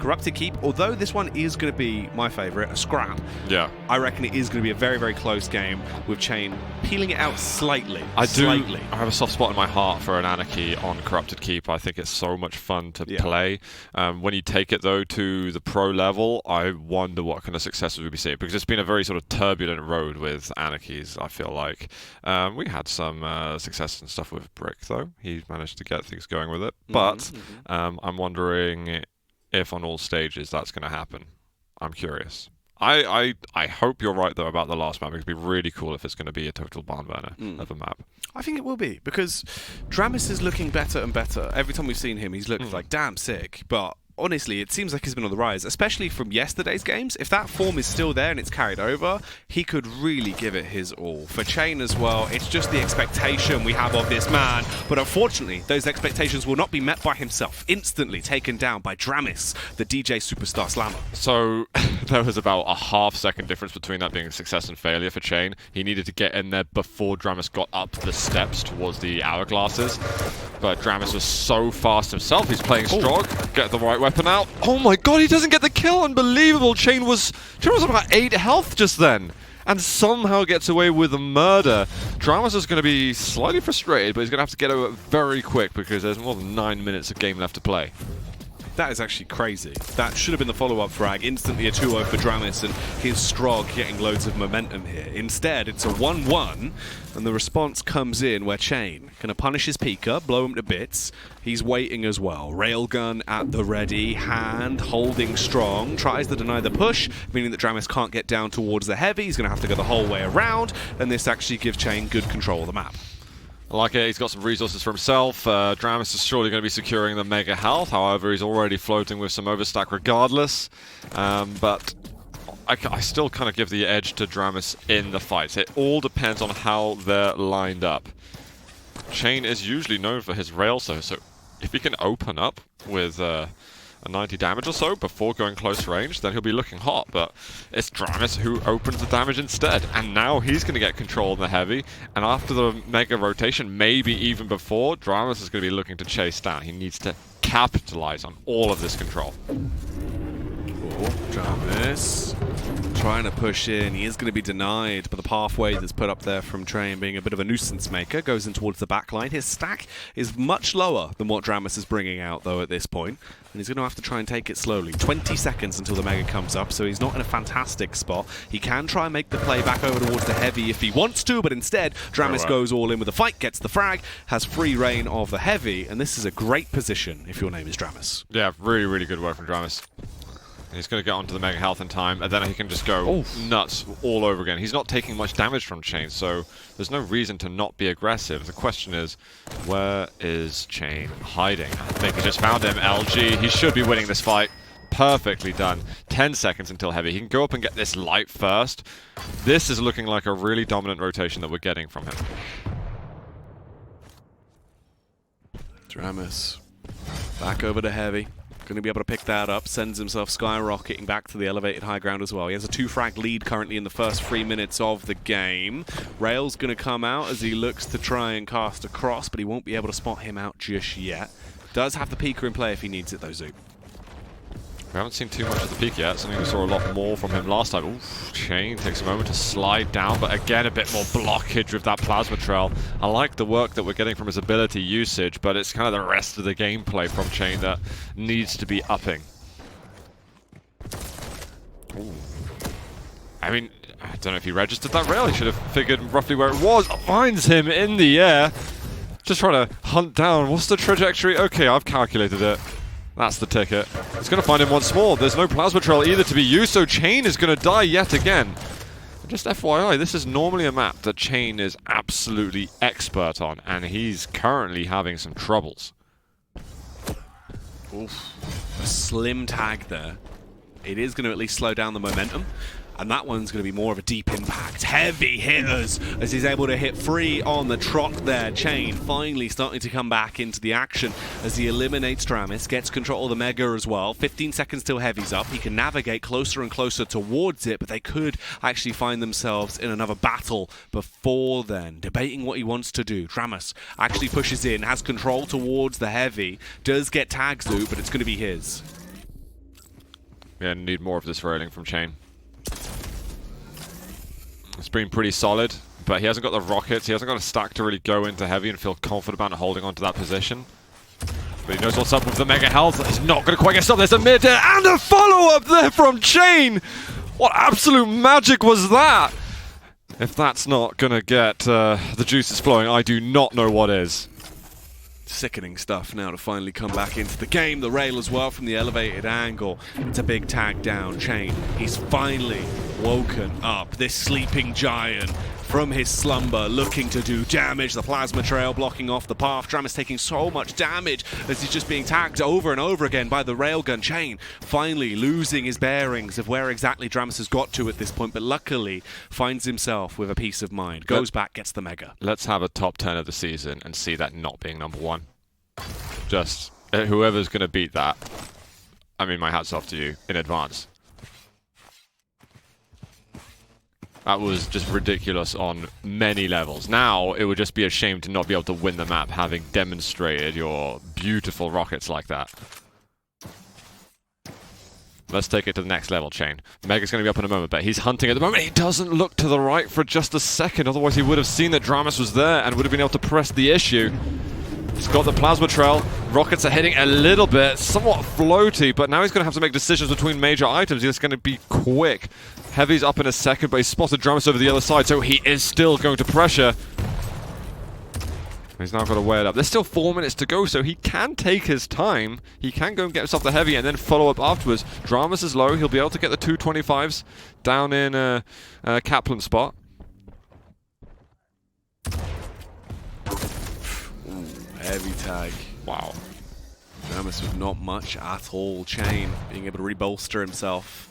Corrupted Keep, although this one is going to be my favourite, a scrap, yeah, I reckon it is going to be a very, very close game with cha1n peeling it out slightly. I have a soft spot in my heart for an Anarchy on Corrupted Keep. I think it's so much fun to play. When you take it, though, to the pro level, I wonder what kind of successes we'll be seeing, because it's been a very sort of turbulent road with Anarchies, I feel like. We had some success and stuff with Brick, though. He managed to get things going with it. But I'm wondering if on all stages that's going to happen. I'm curious. I hope you're right, though, about the last map. It would be really cool if it's going to be a total barn burner of a map. I think it will be, because dramis is looking better and better. Every time we've seen him, he's looked like damn sick, but honestly, it seems like he's been on the rise, especially from yesterday's games. If that form is still there and it's carried over, he could really give it his all. For cha1n as well, it's just the expectation we have of this man, but unfortunately, those expectations will not be met by himself. Instantly taken down by dramis, the DJ Superstar Slammer. So there was about a half-second difference between that being a success and failure for cha1n. He needed to get in there before dramis got up the steps towards the hourglasses, but dramis was so fast himself. He's playing strong, get the right weapon out. Oh my god, he doesn't get the kill. Unbelievable. cha1n was on about 8 health just then, and somehow gets away with a murder. dramis is going to be slightly frustrated, but he's going to have to get over it very quick because there's more than 9 minutes of game left to play. That is actually crazy. That should have been the follow-up frag. Instantly a 2-0 for dramis, and his Strog getting loads of momentum here. Instead, it's a 1-1, and the response comes in where cha1n gonna punish his Pika, blow him to bits. He's waiting as well. Railgun at the ready, hand holding strong, tries to deny the push, meaning that dramis can't get down towards the heavy. He's gonna have to go the whole way around, and this actually gives cha1n good control of the map. I like it. He's got some resources for himself. Dramis is surely going to be securing the mega health. However, he's already floating with some overstack regardless. But I still kind of give the edge to dramis in the fights. It all depends on how they're lined up. cha1n is usually known for his rail, so if he can open up with a 90 damage or so before going close range, then he'll be looking hot, but it's dramis who opens the damage instead, and now he's going to get control in the heavy, and after the mega rotation, maybe even before, dramis is going to be looking to chase down. He needs to capitalize on all of this control. dramis trying to push in. He is going to be denied, but the pathway that's put up there from cha1n being a bit of a nuisance maker goes in towards the back line. His stack is much lower than what dramis is bringing out, though, at this point, and he's going to have to try and take it slowly. 20 seconds until the mega comes up, so he's not in a fantastic spot. He can try and make the play back over towards the heavy if he wants to, but instead, dramis goes all in with the fight, gets the frag, has free reign of the heavy, and this is a great position if your name is dramis. Yeah, really, really good work from dramis. He's going to get onto the mega health in time, and then he can just go nuts all over again. He's not taking much damage from cha1n, so there's no reason to not be aggressive. The question is, where is cha1n hiding? I think he just found him. LG, he should be winning this fight. Perfectly done. 10 seconds until heavy. He can go up and get this light first. This is looking like a really dominant rotation that we're getting from him. dramis back over to heavy. Going to be able to pick that up, sends himself skyrocketing back to the elevated high ground as well. He has a 2-frag lead currently in the first 3 minutes of the game. Rail's going to come out as he looks to try and cast across, but he won't be able to spot him out just yet. Does have the Pika in play if he needs it though, Zoop. We haven't seen too much of the peak yet, something we saw a lot more from him last time. Oof, cha1n takes a moment to slide down, but again a bit more blockage with that plasma trail. I like the work that we're getting from his ability usage, but it's kind of the rest of the gameplay from cha1n that needs to be upping. Ooh. I mean, I don't know if he registered that rail. He should have figured roughly where it was. Finds him in the air. Just trying to hunt down. What's the trajectory? Okay, I've calculated it. That's the ticket. It's going to find him once more. There's no plasma trail either to be used, so cha1n is going to die yet again. Just FYI, this is normally a map that cha1n is absolutely expert on, and he's currently having some troubles. Oof. A slim tag there. It is going to at least slow down the momentum. And that one's going to be more of a deep impact. Heavy hitters as he's able to hit free on the trot there. cha1n finally starting to come back into the action as he eliminates dramis, gets control of the mega as well. 15 seconds till heavy's up. He can navigate closer and closer towards it, but they could actually find themselves in another battle before then. Debating what he wants to do. dramis actually pushes in, has control towards the heavy, does get tag Zoop, but it's going to be his. Yeah, need more of this railing from cha1n. It's been pretty solid, but he hasn't got the rockets, he hasn't got a stack to really go into heavy and feel confident about holding on to that position. But he knows what's up with the Mega Health. He's not going to quite get stopped. There's a mid-air and a follow-up there from cha1n! What absolute magic was that? If that's not going to get the juices flowing, I do not know what is. Sickening stuff now to finally come back into the game. The rail as well from the elevated angle. It's a big tag down. cha1n, he's finally woken up. This sleeping giant from his slumber looking to do damage. The plasma trail blocking off the path. dramis taking so much damage as he's just being tagged over and over again by the railgun. cha1n finally losing his bearings of where exactly dramis has got to at this point, but luckily finds himself with a peace of mind. Goes back, gets the mega. Let's have a top 10 of the season and see that not being number 1. Just whoever's going to beat that, I mean, my hat's off to you in advance. That was just ridiculous on many levels. Now, it would just be a shame to not be able to win the map, having demonstrated your beautiful rockets like that. Let's take it to the next level, cha1n. Mega's going to be up in a moment, but he's hunting at the moment. He doesn't look to the right for just a second, otherwise he would have seen that dramis was there and would have been able to press the issue. He's got the plasma trail. Rockets are hitting a little bit, somewhat floaty, but now he's going to have to make decisions between major items. He's going to be quick. Heavy's up in a second, but he's spotted dramis over the other side, so he is still going to pressure. He's now got to weigh it up. There's still 4 minutes to go, so he can take his time. He can go and get himself the heavy and then follow up afterwards. dramis is low. He'll be able to get the 225s down in cha1n spot. Heavy tag. Wow. dramis with not much at all. cha1n being able to rebolster himself.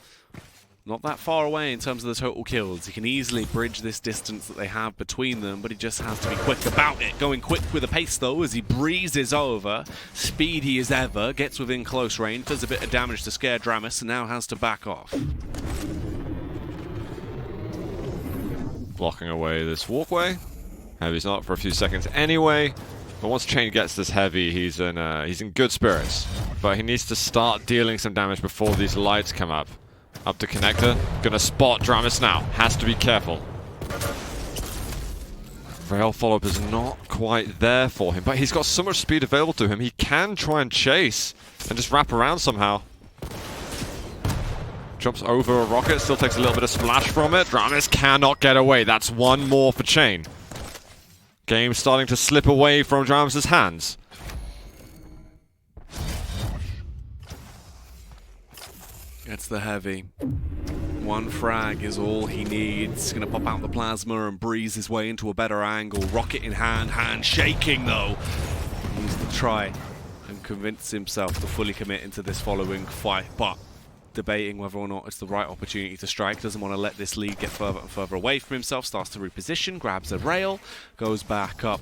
Not that far away in terms of the total kills. He can easily bridge this distance that they have between them, but he just has to be quick about it. Going quick with a pace, though, as he breezes over. Speedy as ever. Gets within close range. Does a bit of damage to scare dramis, and now has to back off. Blocking away this walkway. Heavy's not for a few seconds anyway. But once cha1n gets this heavy, he's in good spirits. But he needs to start dealing some damage before these lights come up. Up to connector. Gonna spot dramis now. Has to be careful. Rail follow-up is not quite there for him, but he's got so much speed available to him. He can try and chase and just wrap around somehow. Jumps over a rocket, still takes a little bit of splash from it. dramis cannot get away. That's one more for cha1n. Game starting to slip away from dramis' hands. Gets the heavy. One frag is all he needs. Gonna pop out the plasma and breeze his way into a better angle. Rocket in hand, hand shaking though. He needs to try and convince himself to fully commit into this following fight, but debating whether or not it's the right opportunity to strike. Doesn't want to let this lead get further and further away from himself. Starts to reposition, grabs a rail, goes back up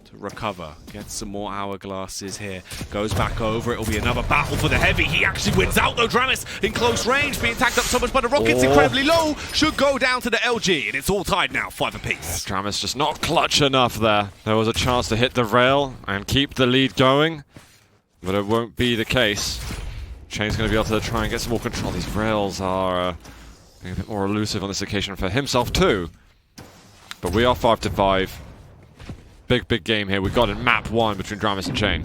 to recover. Gets some more hourglasses here. Goes back over. It'll be another battle for the heavy. He actually wins out though. dramis in close range, being tagged up so much by the rockets. Incredibly low. Should go down to the LG, and it's all tied now, 5 apiece. dramis just not clutch enough there. There was a chance to hit the rail and keep the lead going, but it won't be the case. cha1n's going to be able to try and get some more control. These rails are being a bit more elusive on this occasion for himself too. But we are 5-5. Big game here. We've got in map 1 between dramis and cha1n.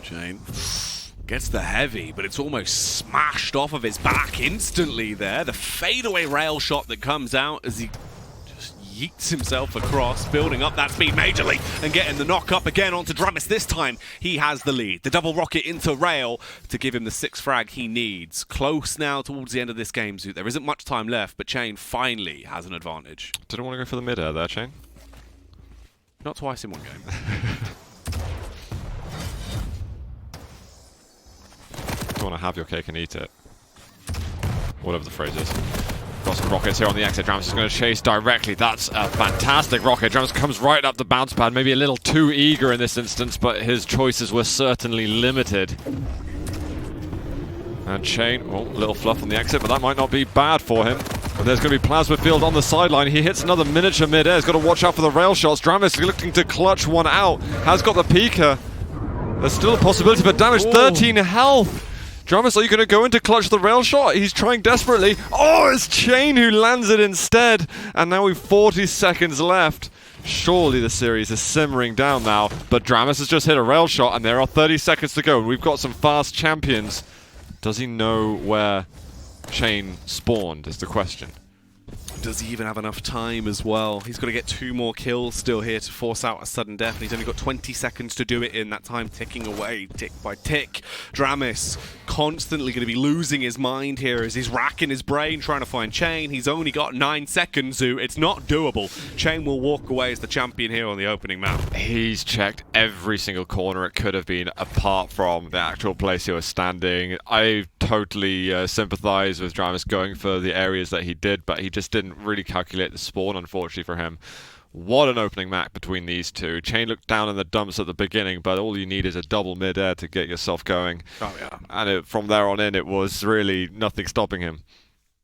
cha1n gets the heavy, but it's almost smashed off of his back instantly there. The fadeaway rail shot that comes out as he just yeets himself across, building up that speed majorly and getting the knock up again onto dramis. This time he has the lead. The double rocket into rail to give him the 6th frag he needs. Close now towards the end of this game, Zoot. There isn't much time left, but cha1n finally has an advantage. Didn't want to go for the mid-air there, cha1n. Not twice in one game. Don't want to have your cake and eat it. Whatever the phrase is. Got some rockets here on the exit. dramis is going to chase directly. That's a fantastic rocket. dramis comes right up the bounce pad. Maybe a little too eager in this instance, but his choices were certainly limited. And cha1n, oh, a little fluff on the exit, but that might not be bad for him. And there's going to be plasma field on the sideline. He hits another miniature mid-air. He's got to watch out for the rail shots. dramis looking to clutch one out. Has got the peeker. There's still a possibility for damage. 13 health. dramis, are you going to go in to clutch the rail shot? He's trying desperately. Oh, it's cha1n who lands it instead. And now we've 40 seconds left. Surely the series is simmering down now. But dramis has just hit a rail shot and there are 30 seconds to go. We've got some fast champions. Does he know where cha1n spawned is the question. Does he even have enough time as well? He's got to get 2 more kills still here to force out a sudden death, and he's only got 20 seconds to do it in. That time ticking away, tick by tick. dramis constantly going to be losing his mind here as he's racking his brain trying to find cha1n. He's only got 9 seconds, Zoo. It's not doable. cha1n will walk away as the champion here on the opening map. He's checked every single corner it could have been, apart from the actual place he was standing. I totally sympathize with dramis going for the areas that he did, but he just didn't really calculate the spawn, unfortunately for him. What an opening map between these two. cha1n looked down in the dumps at the beginning, but all you need is a double mid-air to get yourself going. Oh, yeah. And from there on in, it was really nothing stopping him.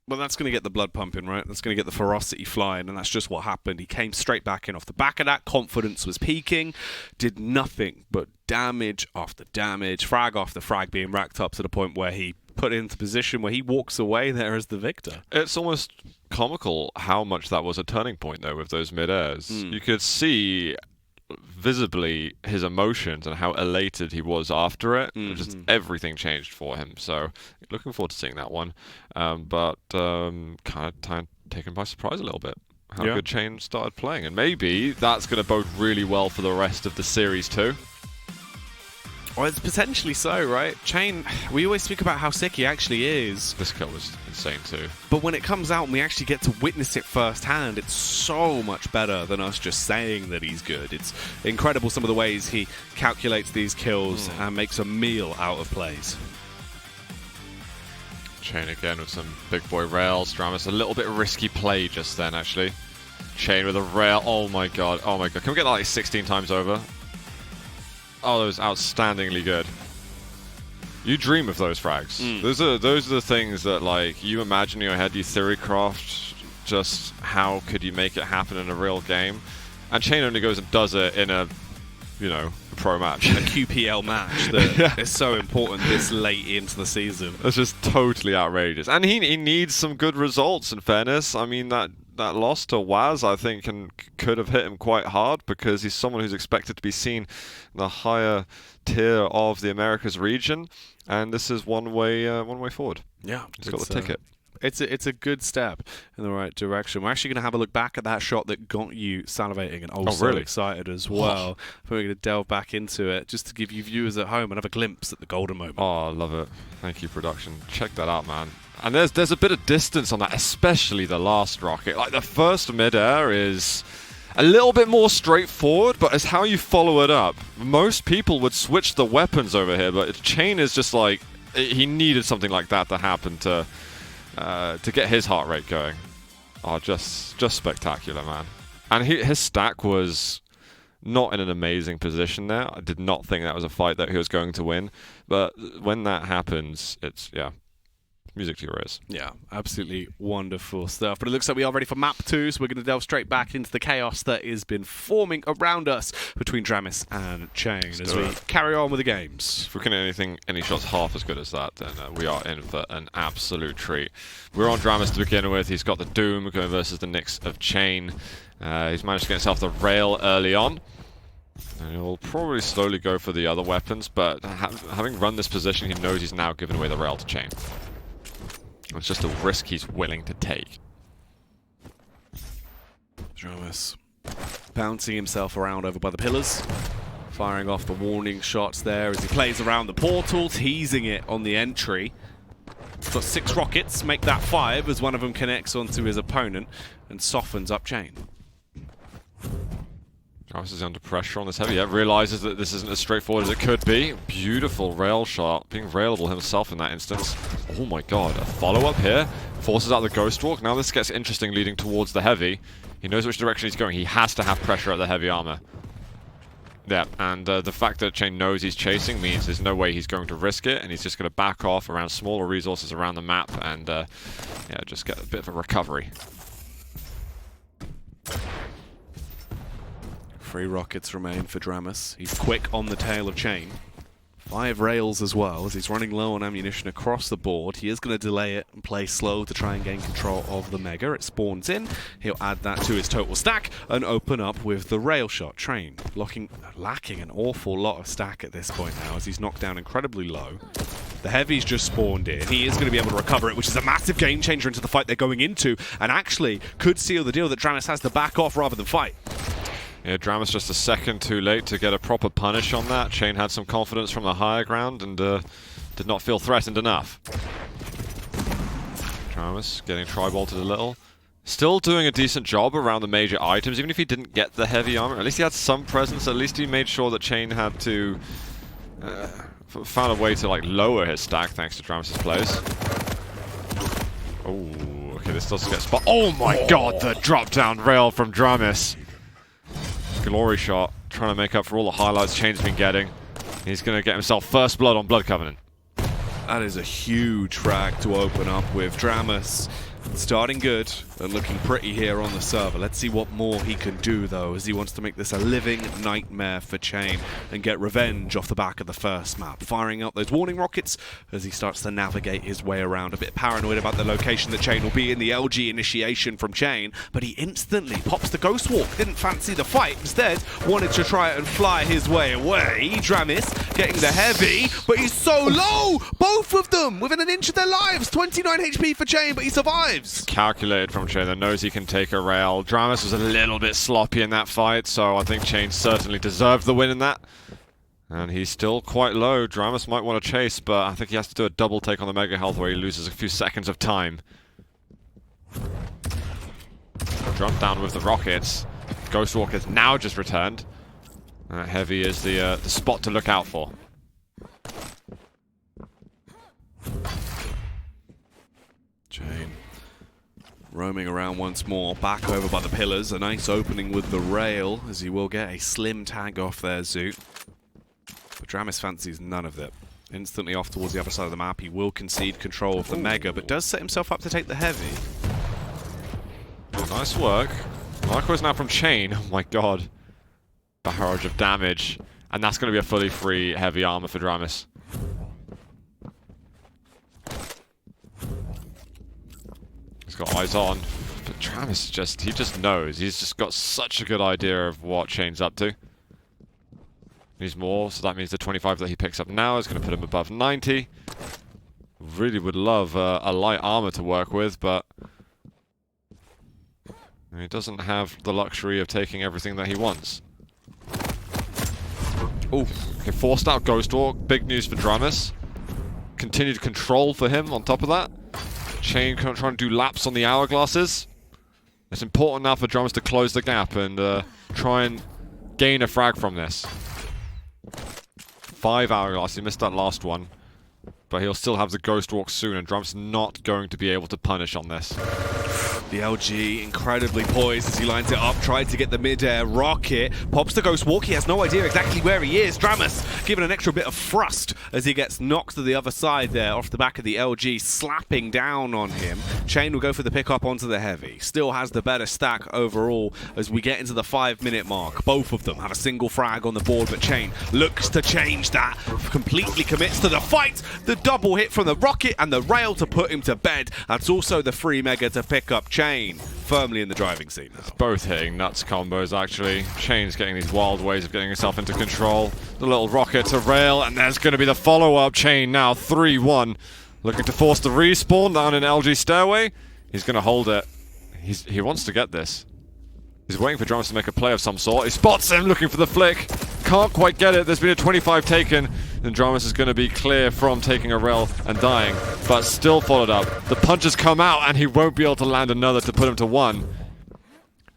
Well, that's going to get the blood pumping, right? That's going to get the ferocity flying, and that's just what happened. He came straight back in off the back of that. Confidence was peaking. Did nothing but damage after damage, frag after frag being racked up to the point where he put into position where he walks away there as the victor. It's almost comical how much that was a turning point, though, with those mid-airs. You could see visibly his emotions and how elated he was after it. Just everything changed for him. So looking forward to seeing that one. But kind of taken by surprise a little bit how good cha1n started playing. And maybe that's going to bode really well for the rest of the series too. Well, it's potentially so, right? cha1n, we always speak about how sick he actually is. This kill was insane too. But when it comes out and we actually get to witness it firsthand, it's so much better than us just saying that he's good. It's incredible some of the ways he calculates these kills and makes a meal out of plays. cha1n again with some big boy rails. dramis a little bit risky play just then, actually. cha1n with a rail. Oh my god. Oh my god. Can we get that like 16 times over? Oh, that was outstandingly good. You dream of those frags. Those are the things that, like, you imagine in your head, you theorycraft just how could you make it happen in a real game. And cha1n only goes and does it in a, you know, a pro match. A QPL match that is so important this late into the season. It's just totally outrageous. And he needs some good results, in fairness. I mean, that loss to Waz, I think, could have hit him quite hard because he's someone who's expected to be seen in the higher tier of the Americas region, and this is one way forward. Yeah, he's got the ticket. It's a good step in the right direction. We're actually going to have a look back at that shot that got you salivating and so excited as well. We're going to delve back into it just to give you viewers at home another glimpse at the golden moment. Oh, I love it. Thank you, production. Check that out, man. And there's a bit of distance on that, especially the last rocket. Like, the first mid-air is a little bit more straightforward, but it's how you follow it up. Most people would switch the weapons over here, but cha1n is just like, he needed something like that to happen to get his heart rate going. Oh, just spectacular, man. And his stack was not in an amazing position there. I did not think that was a fight that he was going to win. But when that happens, it's, music to your ears. Yeah, absolutely wonderful stuff. But it looks like we are ready for map 2, so we're going to delve straight back into the chaos that has been forming around us between dramis and cha1n as we carry on with the games. If we can hit any shots half as good as that, then we are in for an absolute treat. We're on dramis to begin with. He's got the Doom going versus the Nyx of cha1n. He's managed to get himself the rail early on. And he'll probably slowly go for the other weapons, but having run this position, he knows he's now given away the rail to cha1n. It's just a risk he's willing to take. dramis bouncing himself around over by the pillars, firing off the warning shots there as he plays around the portal, teasing it on the entry. He's got 6 rockets, make that 5 as one of them connects onto his opponent and softens up cha1n. dramis is under pressure on this heavy. Realizes that this isn't as straightforward as it could be. Beautiful rail shot, being railable himself in that instance. Oh my god, a follow-up here. Forces out the Ghost Walk. Now this gets interesting leading towards the heavy. He knows which direction he's going. He has to have pressure at the heavy armor. Yeah, and the fact that cha1n knows he's chasing means there's no way he's going to risk it, and he's just going to back off around smaller resources around the map and just get a bit of a recovery. 3 rockets remain for dramis. He's quick on the tail of cha1n. 5 rails as well, as he's running low on ammunition across the board. He is going to delay it and play slow to try and gain control of the Mega. It spawns in, he'll add that to his total stack and open up with the rail shot. cha1n lacking an awful lot of stack at this point now, as he's knocked down incredibly low. The Heavy's just spawned in. He is going to be able to recover it, which is a massive game changer into the fight they're going into, and actually could seal the deal that dramis has to back off rather than fight. Yeah, dramis just a second too late to get a proper punish on that. cha1n had some confidence from the higher ground and did not feel threatened enough. dramis getting tri-bolted a little. Still doing a decent job around the major items, even if he didn't get the heavy armor. At least he had some presence. At least he made sure that cha1n had to... found a way to like lower his stack thanks to dramis' plays. Oh, okay, this does get spot. Oh my god, the drop down rail from dramis. Glory shot, trying to make up for all the highlights cha1n's been getting. He's going to get himself first blood on Blood Covenant. That is a huge frag to open up with. dramis starting good and looking pretty here on the server. Let's see what more he can do, though, as he wants to make this a living nightmare for cha1n and get revenge off the back of the first map. Firing out those warning rockets as he starts to navigate his way around. A bit paranoid about the location that cha1n will be in, the LG initiation from cha1n, but he instantly pops the Ghost Walk. Didn't fancy the fight. Instead, wanted to try and fly his way away. dramis getting the heavy, but he's so low! Both of them within an inch of their lives. 29 HP for cha1n, but he survives. Calculated from cha1n, that knows he can take a rail. dramis was a little bit sloppy in that fight, so I think cha1n certainly deserved the win in that. And he's still quite low. dramis might want to chase, but I think he has to do a double take on the Mega Health where he loses a few seconds of time. Jump down with the rockets. Ghost Walk has now just returned. Heavy is the spot to look out for. cha1n roaming around once more, back over by the pillars. A nice opening with the rail, as he will get a slim tag off there, Zoot. But dramis fancies none of it. Instantly off towards the other side of the map. He will concede control of the Mega, but does set himself up to take the heavy. Nice work. Likewise now from cha1n. Oh my god. Barrage of damage. And that's going to be a fully free heavy armor for dramis. He's got eyes on. But dramis he just knows. He's just got such a good idea of what cha1n's up to. Needs more, so that means the 25 that he picks up now is going to put him above 90. Really would love a light armor to work with, but he doesn't have the luxury of taking everything that he wants. Oh, okay, forced out Ghost Walk. Big news for dramis. Continued control for him on top of that. cha1n trying to do laps on the hourglasses. It's important now for dramis to close the gap and try and gain a frag from this. 5 hourglasses. He missed that last one. But he'll still have the Ghost Walk soon, and dramis not going to be able to punish on this. The LG incredibly poised as he lines it up, tried to get the mid-air rocket, pops the Ghost Walk. He has no idea exactly where he is. dramis giving an extra bit of thrust as he gets knocked to the other side there off the back of the LG, slapping down on him. cha1n will go for the pickup onto the heavy. Still has the better stack overall as we get into the 5-minute mark. Both of them have a single frag on the board, but cha1n looks to change that. Completely commits to the fight. The double hit from the rocket and the rail to put him to bed. That's also the free Mega to pick up cha1n. Firmly in the driving seat now. It's both hitting nuts combos, actually. cha1n's getting these wild ways of getting himself into control. The little rocket to rail, and there's going to be the follow-up. cha1n now 3-1. Looking to force the respawn down in LG Stairway. He's going to hold it. He wants to get this. He's waiting for dramis to make a play of some sort. He spots him, looking for the flick. Can't quite get it. There's been a 25 taken. And dramis is going to be clear from taking a rail and dying. But still followed up. The punches come out, and he won't be able to land another to put him to 1. And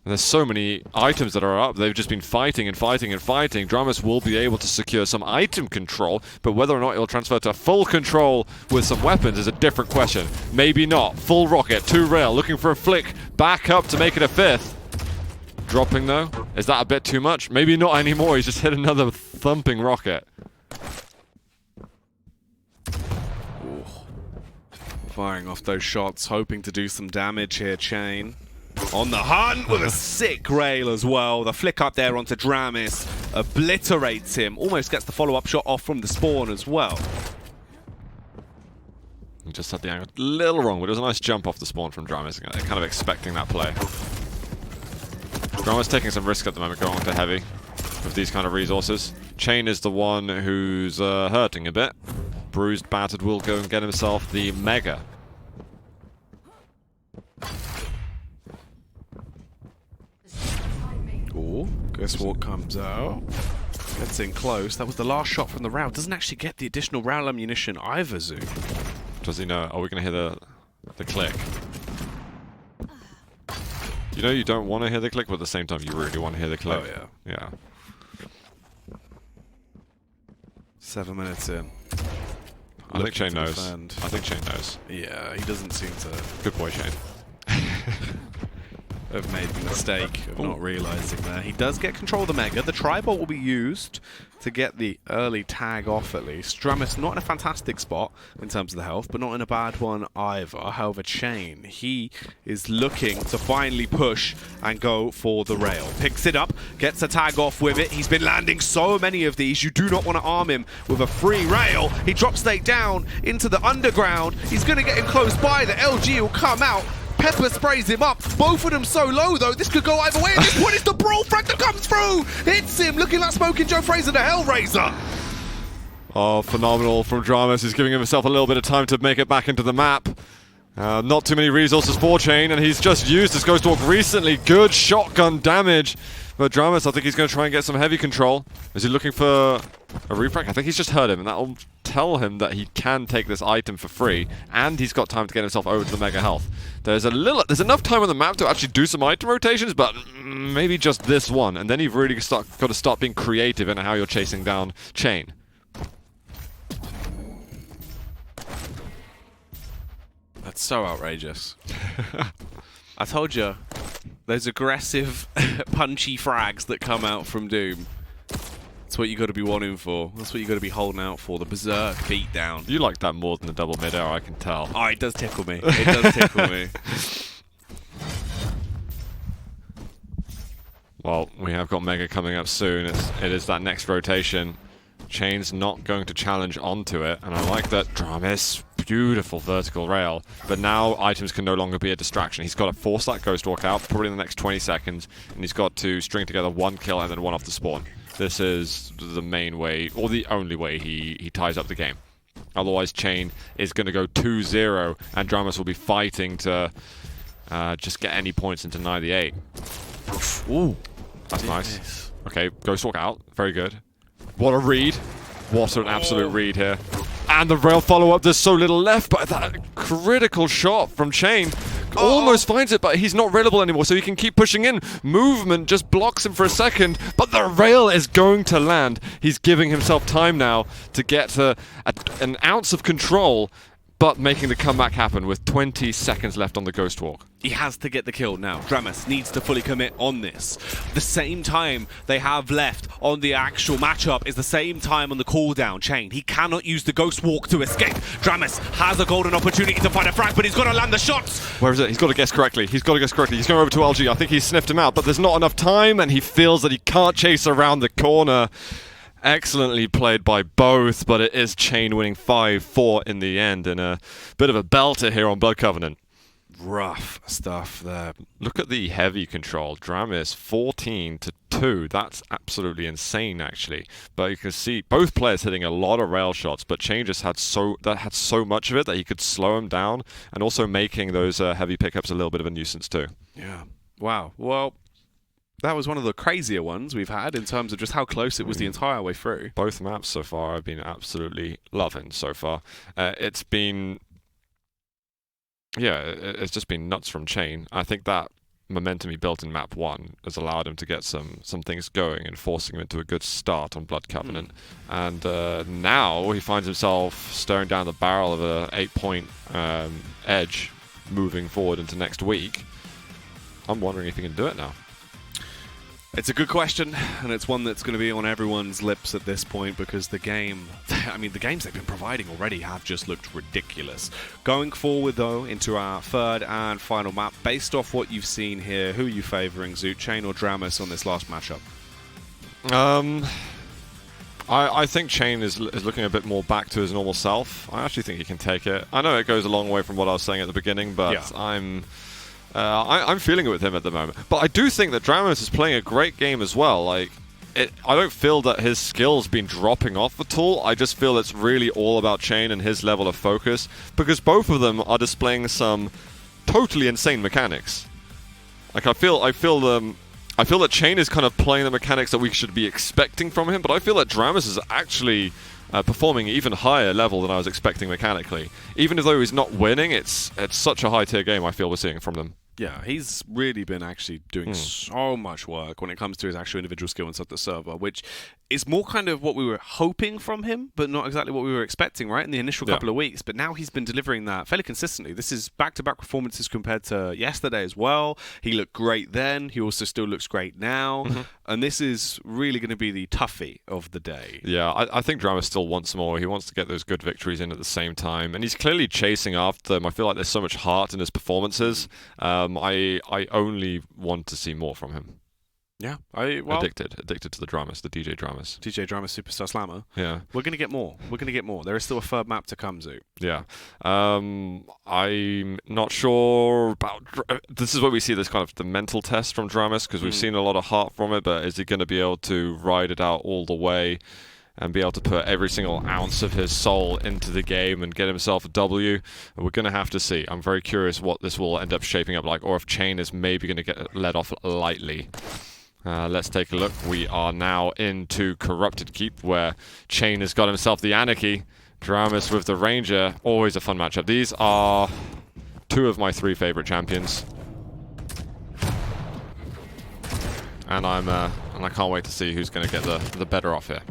there's so many items that are up. They've just been fighting and fighting and fighting. dramis will be able to secure some item control, but whether or not it'll transfer to full control with some weapons is a different question. Maybe not. Full rocket, 2 rail, looking for a flick. Back up to make it a 5th. Dropping though? Is that a bit too much? Maybe not anymore. He's just hit another thumping rocket. Ooh. Firing off those shots, hoping to do some damage here, cha1n. On the hunt with a sick rail as well. The flick up there onto dramis. obliterates him, almost gets the follow-up shot off from the spawn as well. He just had the angle a little wrong, but it was a nice jump off the spawn from dramis, kind of expecting that play. dramis taking some risk at the moment, going on to heavy with these kind of resources. cha1n is the one who's hurting a bit. Bruised, battered, will go and get himself the Mega. Oh, guess what comes out? Gets in close. That was the last shot from the round. Doesn't actually get the additional round ammunition either, Zoo. Does he know? Are we going to hear the click? You know you don't want to hear the click, but at the same time you really want to hear the click. Oh, yeah. Yeah. 7 minutes in. I think cha1n knows. Defend. I think cha1n knows. Yeah, he doesn't seem to Good boy, cha1n. have made the mistake of not realizing that. He does get control of the Mega. The tri-bolt will be used to get the early tag off at least. dramis not in a fantastic spot in terms of the health, but not in a bad one either. However, cha1n, he is looking to finally push and go for the rail. Picks it up, gets a tag off with it. He's been landing so many of these. You do not want to arm him with a free rail. He drops straight down into the underground. He's going to get him close by. The LG will come out. Pepper sprays him up. Both of them so low, though. This could go either way. At this point, it's the brawl frag that comes through. Hits him, looking like Smoking Joe Fraser, the Hellraiser. Oh, phenomenal from dramis. He's giving himself a little bit of time to make it back into the map. Not too many resources for cha1n, and he's just used his Ghost Walk recently. Good shotgun damage. But dramis, I think he's going to try and get some heavy control. Is he looking for a refract? I think he's just heard him, and that'll tell him that he can take this item for free, and he's got time to get himself over to the Mega Health. There's enough time on the map to actually do some item rotations, but maybe just this one, and then you've really got to start being creative in how you're chasing down cha1n. That's so outrageous. I told you, those aggressive, punchy frags that come out from Doom. That's what you got to be wanting for. That's what you got to be holding out for. The berserk beatdown. You like that more than the double mid-air, I can tell. Oh, it does tickle me. It does tickle me. Well, we have got Mega coming up soon. It is that next rotation. cha1n's not going to challenge onto it, and I like that dramis. Beautiful vertical rail, but now items can no longer be a distraction. He's got to force that Ghost Walk out probably in the next 20 seconds, and he's got to string together one kill and then one off the spawn. This is the main way, or the only way he ties up the game. Otherwise, cha1n is going to go 2-0, and dramis will be fighting to just get any points and deny the 8. Ooh, that's nice. Okay, Ghost Walk out. Very good. What a read. What an absolute read here. And the rail follow-up, there's so little left, but that critical shot from cha1n almost finds it, but he's not railable anymore, so he can keep pushing in. Movement just blocks him for a second, but the rail is going to land. He's giving himself time now to get an ounce of control, but making the comeback happen with 20 seconds left on the Ghost Walk. He has to get the kill now. dramis needs to fully commit on this. The same time they have left on the actual matchup is the same time on the cooldown. cha1n, he cannot use the Ghost Walk to escape. dramis has a golden opportunity to find a frag, but he's got to land the shots. Where is it? He's got to guess correctly. He's got to guess correctly. He's going over to LG. I think he's sniffed him out, but there's not enough time, and he feels that he can't chase around the corner. Excellently played by both, but it is cha1n winning 5-4 in the end, and a bit of a belter here on Blood Covenant. Rough stuff there. Look at the heavy control. dramis 14-2. That's absolutely insane, actually. But you can see both players hitting a lot of rail shots, but cha1n just had so much of it that he could slow him down, and also making those heavy pickups a little bit of a nuisance too. Yeah. Wow. Well, that was one of the crazier ones we've had in terms of just how close it was the entire way through. Both maps so far I've been absolutely loving so far. It's been... Yeah, it's just been nuts from cha1n. I think that momentum he built in map 1 has allowed him to get some things going and forcing him into a good start on Blood Covenant. And now he finds himself staring down the barrel of a 8-point edge moving forward into next week. I'm wondering if he can do it now. It's a good question, and it's one that's going to be on everyone's lips at this point because the game, I mean, the games they've been providing already have just looked ridiculous. Going forward, though, into our third and final map, based off what you've seen here, who are you favouring, Zoot, cha1n or dramis on this last matchup? I think cha1n is looking a bit more back to his normal self. I actually think he can take it. I know it goes a long way from what I was saying at the beginning, but yeah. I'm feeling it with him at the moment. But I do think that dramis is playing a great game as well. Like, I don't feel that his skill's been dropping off at all. I just feel it's really all about cha1n and his level of focus, because both of them are displaying some totally insane mechanics. Like, I feel that cha1n is kind of playing the mechanics that we should be expecting from him, but I feel that dramis is actually performing even higher level than I was expecting mechanically. Even though he's not winning, it's such a high tier game I feel we're seeing from them. Yeah, he's really been actually doing so much work when it comes to his actual individual skill inside the server, which is more kind of what we were hoping from him, but not exactly what we were expecting, right, in the initial couple of weeks. But now he's been delivering that fairly consistently. This is back-to-back performances compared to yesterday as well. He looked great then. He also still looks great now. And this is really going to be the toughie of the day. Yeah, I think dramis still wants more. He wants to get those good victories in at the same time. And he's clearly chasing after them. I feel like there's so much heart in his performances. I only want to see more from him. Yeah, addicted to the dramis, the DJ dramis. DJ dramis Superstar Slammer. Yeah. We're going to get more. We're going to get more. There is still a third map to come, Zoo. Yeah. I'm not sure about... This is where we see this kind of the mental test from dramis, because we've seen a lot of heart from it, but is he going to be able to ride it out all the way and be able to put every single ounce of his soul into the game and get himself a W? We're going to have to see. I'm very curious what this will end up shaping up like, or if cha1n is maybe going to get let off lightly. Let's take a look. We are now into Corrupted Keep, where cha1n has got himself the Anarchy. dramis with the Ranger. Always a fun matchup. These are two of my three favorite champions. And I can't wait to see who's going to get the better off here.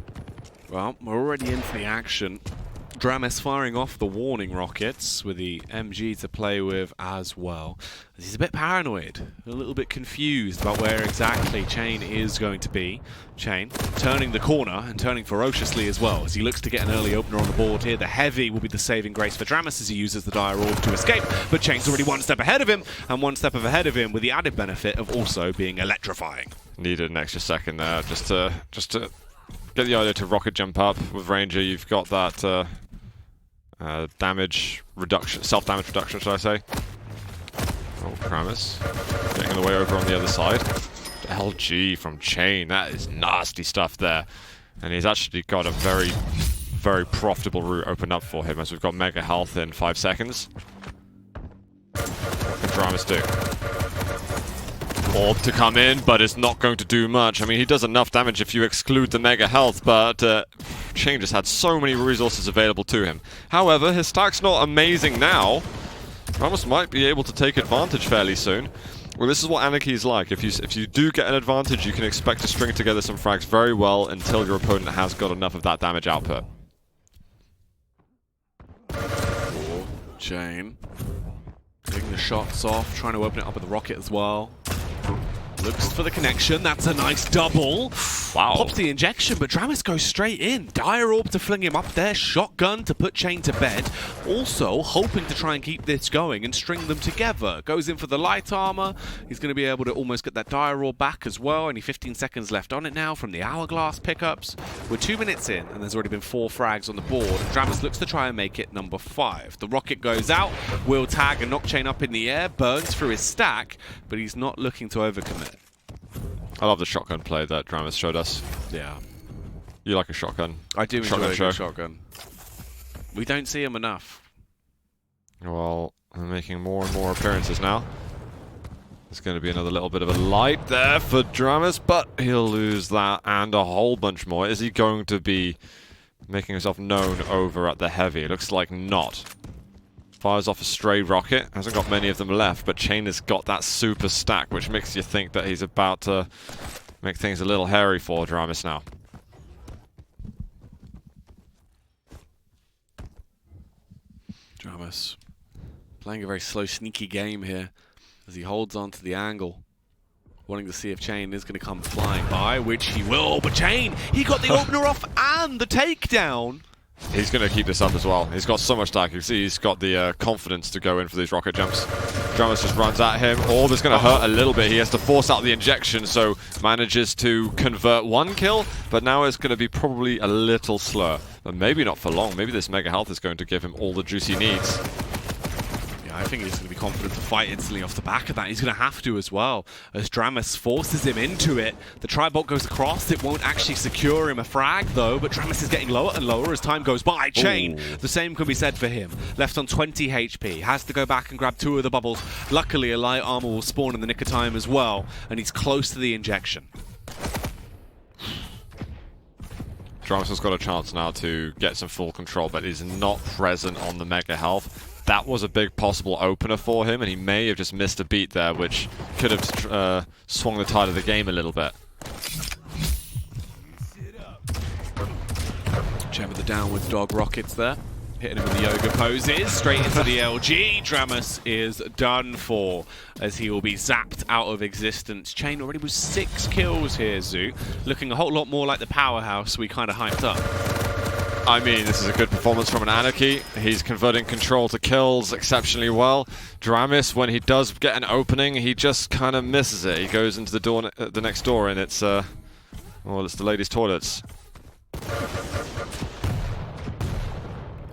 Well, we're already into the action. dramis firing off the warning rockets with the MG to play with as well. He's a bit paranoid, a little bit confused about where exactly cha1n is going to be. cha1n turning the corner and turning ferociously as well as he looks to get an early opener on the board here. The heavy will be the saving grace for dramis as he uses the dire orb to escape, but cha1n's already one step ahead of him, and one step ahead of him with the added benefit of also being electrifying. Needed an extra second there just to get the idea to rocket jump up. With Ranger, you've got that damage reduction, self-damage reduction, should I say. Oh, dramis getting the way over on the other side. LG from cha1n, that is nasty stuff there. And he's actually got a very, very profitable route opened up for him, as we've got mega health in 5 seconds. What can dramis do? Orb to come in, but it's not going to do much. I mean, he does enough damage if you exclude the mega health, but cha1n just had so many resources available to him. However, his stack's not amazing now. dramis might be able to take advantage fairly soon. Well, this is what Anarchy is like. If you do get an advantage, you can expect to string together some frags very well until your opponent has got enough of that damage output. cha1n taking the shots off, trying to open it up with the rocket as well. Looks for the connection. That's a nice double. Wow. Pops the injection, but dramis goes straight in. Dire orb to fling him up there. Shotgun to put cha1n to bed. Also hoping to try and keep this going and string them together. Goes in for the light armor. He's going to be able to almost get that dire orb back as well. Only 15 seconds left on it now from the hourglass pickups. We're 2 minutes in, and there's already been 4 frags on the board. dramis looks to try and make it number 5. The rocket goes out. Will tag and knock cha1n up in the air. Burns through his stack, but he's not looking to overcommit. I love the shotgun play that dramis showed us. Yeah. You like a shotgun? I do enjoy a good shotgun. We don't see him enough. Well, they're making more and more appearances now. There's going to be another little bit of a light there for dramis, but he'll lose that and a whole bunch more. Is he going to be making himself known over at the heavy? It looks like not. Fires off a stray rocket. Hasn't got many of them left, but cha1n has got that super stack, which makes you think that he's about to make things a little hairy for dramis now. dramis playing a very slow, sneaky game here as he holds on to the angle, wanting to see if cha1n is going to come flying by, which he will. But cha1n, he got the opener off and the takedown. He's going to keep this up as well. He's got so much stack. You can see he's got the confidence to go in for these rocket jumps. dramis just runs at him. Orb is going to hurt a little bit. He has to force out the injection, so manages to convert 1 kill, but now it's going to be probably a little slower. But maybe not for long. Maybe this Mega Health is going to give him all the juice he needs. I think he's going to be confident to fight instantly off the back of that. He's going to have to as well, as dramis forces him into it. The Tribot goes across. It won't actually secure him a frag, though, but dramis is getting lower and lower as time goes by. cha1n, the same can be said for him. Left on 20 HP. Has to go back and grab 2 of the bubbles. Luckily, a light armor will spawn in the nick of time as well, and he's close to the injection. dramis has got a chance now to get some full control, but he's not present on the Mega Health. That was a big possible opener for him, and he may have just missed a beat there, which could have swung the tide of the game a little bit. cha1n with the downwards dog rockets there. Hitting him with the yoga poses, straight into the LG. dramis is done for, as he will be zapped out of existence. cha1n already with 6 kills here, Zoo. Looking a whole lot more like the powerhouse we kind of hyped up. I mean, this is a good performance from an Anarchy. He's converting control to kills exceptionally well. dramis, when he does get an opening, he just kind of misses it. He goes into the door, the next door, and it's well, it's the ladies' toilets.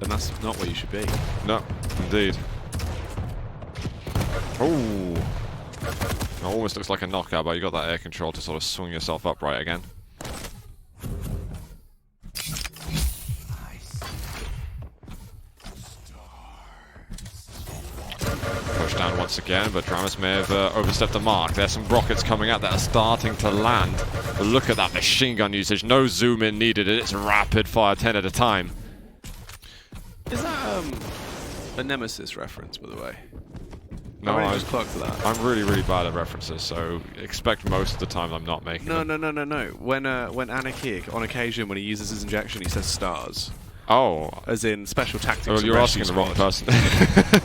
And that's not where you should be. No, indeed. Oh, it almost looks like a knockout, but you got that air control to sort of swing yourself upright again. Down once again, but dramis may have overstepped the mark. There's some rockets coming out that are starting to land. But look at that machine gun usage. No zoom in needed. It's rapid fire, 10 at a time. Is that a Nemesis reference, by the way? No, I just clocked that. I'm really, really bad at references, so expect most of the time I'm not making them. No. When Anarchy, on occasion, when he uses his injection, he says stars. Oh. As in special tactics. Oh, you're asking the wrong person.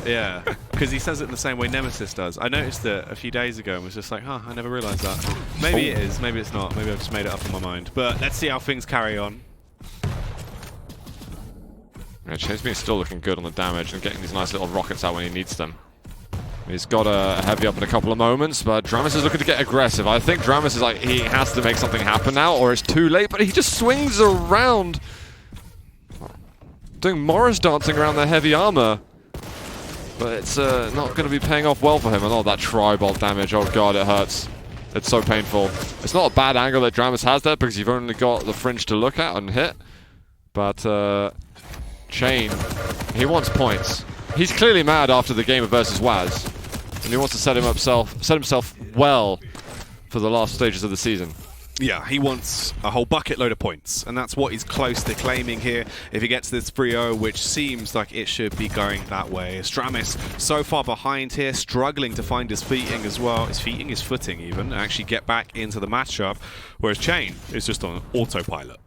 Yeah, because he says it in the same way Nemesis does. I noticed it a few days ago and was just like, huh, I never realised that. Maybe it is, maybe it's not. Maybe I've just made it up in my mind. But let's see how things carry on. Yeah, cha1n's still looking good on the damage and getting these nice little rockets out when he needs them. He's got a heavy up in a couple of moments, but dramis is looking to get aggressive. I think dramis is like, he has to make something happen now, or it's too late, but he just swings around. Doing Morris dancing around the heavy armor. But it's not going to be paying off well for him. And all that Tribot damage, oh god, it hurts. It's so painful. It's not a bad angle that dramis has there, because you've only got the fringe to look at and hit. But cha1n, he wants points. He's clearly mad after the game versus Waz. And he wants to set himself well for the last stages of the season. Yeah, he wants a whole bucket load of points, and that's what he's close to claiming here if he gets this 3-0, which seems like it should be going that way. dramis so far behind here, struggling to find his footing as well. His footing even, and actually get back into the matchup, whereas cha1n is just on autopilot.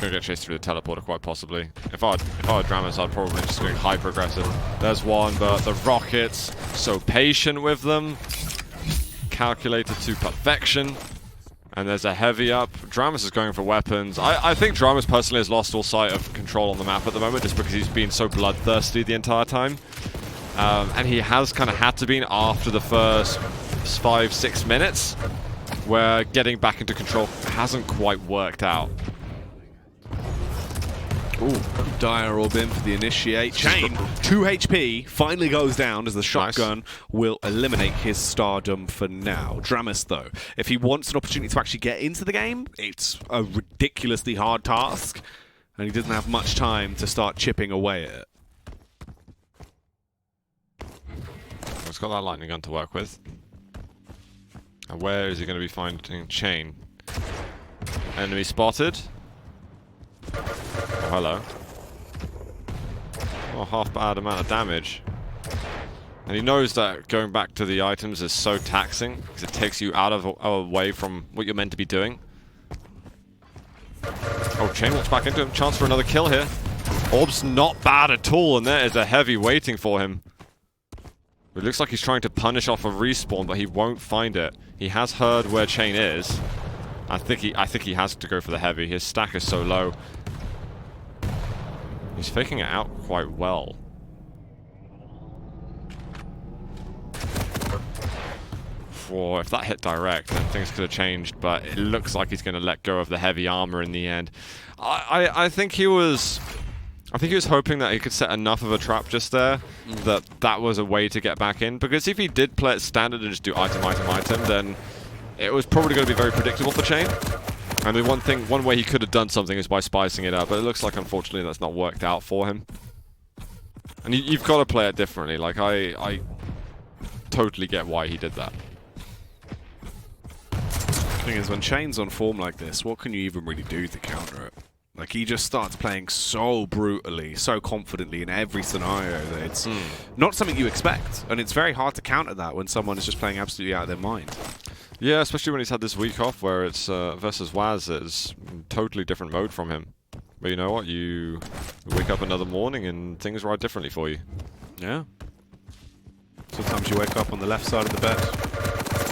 Gonna get chased through the teleporter quite possibly. If I were dramis, I'd probably just go hyper aggressive. There's one, but the rockets, so patient with them. Calculated to perfection. And there's a heavy up. dramis is going for weapons. I think dramis personally has lost all sight of control on the map at the moment, just because he's been so bloodthirsty the entire time. And he has kind of had to be after the first 5-6 minutes, where getting back into control hasn't quite worked out. Ooh, dire orb in for the initiate. cha1n, 2 HP, finally goes down as the shotgun will eliminate his stardom for now. dramis, though, if he wants an opportunity to actually get into the game, it's a ridiculously hard task, and he doesn't have much time to start chipping away at it. He's got that lightning gun to work with. And where is he going to be finding cha1n? Enemy spotted. Oh, hello. Oh, half bad amount of damage. And he knows that going back to the items is so taxing, because it takes you out of away from what you're meant to be doing. Oh, cha1n walks back into him. Chance for another kill here. Orb's not bad at all, and there is a heavy waiting for him. It looks like he's trying to punish off a respawn, but he won't find it. He has heard where cha1n is. I think he has to go for the heavy. His stack is so low. He's faking it out quite well. Whoa, if that hit direct, then things could have changed, but it looks like he's going to let go of the heavy armor in the end. I think he was hoping that he could set enough of a trap just there that was a way to get back in, because if he did play it standard and just do item, item, item, then it was probably going to be very predictable for cha1n. I mean, one way he could have done something is by spicing it up, but it looks like, unfortunately, that's not worked out for him. And you've got to play it differently. Like, I totally get why he did that. The thing is, when cha1n's on form like this, what can you even really do to counter it? Like, he just starts playing so brutally, so confidently in every scenario that it's not something you expect. And it's very hard to counter that when someone is just playing absolutely out of their mind. Yeah, especially when he's had this week off where it's versus Waz, it's a totally different mode from him. But you know what? You wake up another morning and things ride differently for you. Yeah. Sometimes you wake up on the left side of the bed.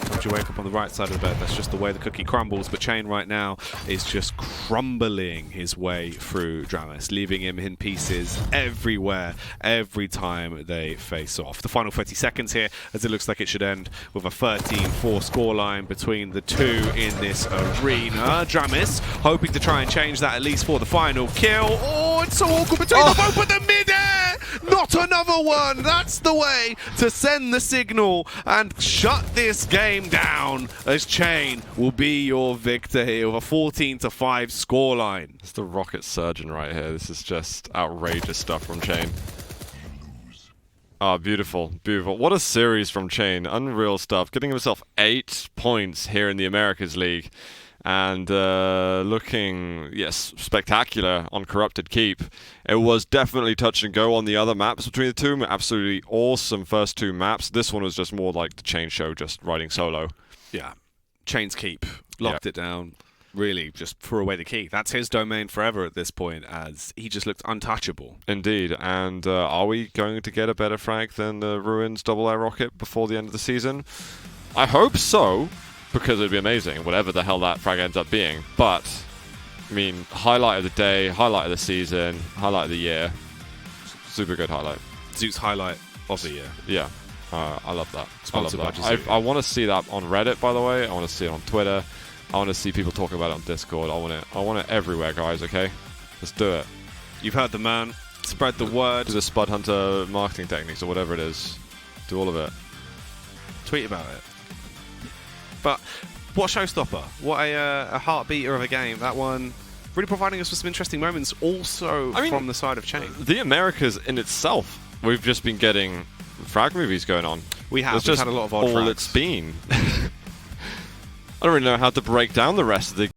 Sometimes you wake up on the right side of the bed. That's just the way the cookie crumbles. But cha1n right now is just crumbling his way through dramis, leaving him in pieces everywhere, every time they face off. The final 30 seconds here, as it looks like it should end with a 13-4 scoreline between the two in this arena. Dramis hoping to try and change that at least for the final kill. Oh, it's so awkward between them both, but the mid-air! Not another one! That's the way to send the signal and shut this game down, as cha1n will be your victor here with a 14-5 scoreline. It's the rocket surgeon right here. This is just outrageous stuff from cha1n. Ah, beautiful, beautiful. What a series from cha1n. Unreal stuff. Getting himself 8 points here in the Americas League. And looking, yes, spectacular on Corrupted Keep. It was definitely touch and go on the other maps between the two. Absolutely awesome first 2 maps. This one was just more like the cha1n show, just riding solo. Yeah, cha1n's Keep. Locked it down. Really just threw away the key. That's his domain forever at this point, as he just looked untouchable. Indeed. And are we going to get a better frag than the Ruins double air rocket before the end of the season? I hope so, because it'd be amazing, whatever the hell that frag ends up being. But, I mean, highlight of the day, highlight of the season, highlight of the year. Super good highlight. Zeus highlight of the year. Yeah, I love that. Sponsored I love that. I want to see that on Reddit, by the way. I want to see it on Twitter. I want to see people talking about it on Discord. I want it everywhere, guys, okay? Let's do it. You've heard the man. Spread the word. Do the Spud Hunter marketing techniques or whatever it is. Do all of it. Tweet about it. But what a showstopper. What a heartbeater of a game. That one really providing us with some interesting moments also from the side of cha1n. The Americas in itself, we've just been getting frag movies going on. We've had a lot of odd all frags. it's been. I don't really know how to break down the rest of the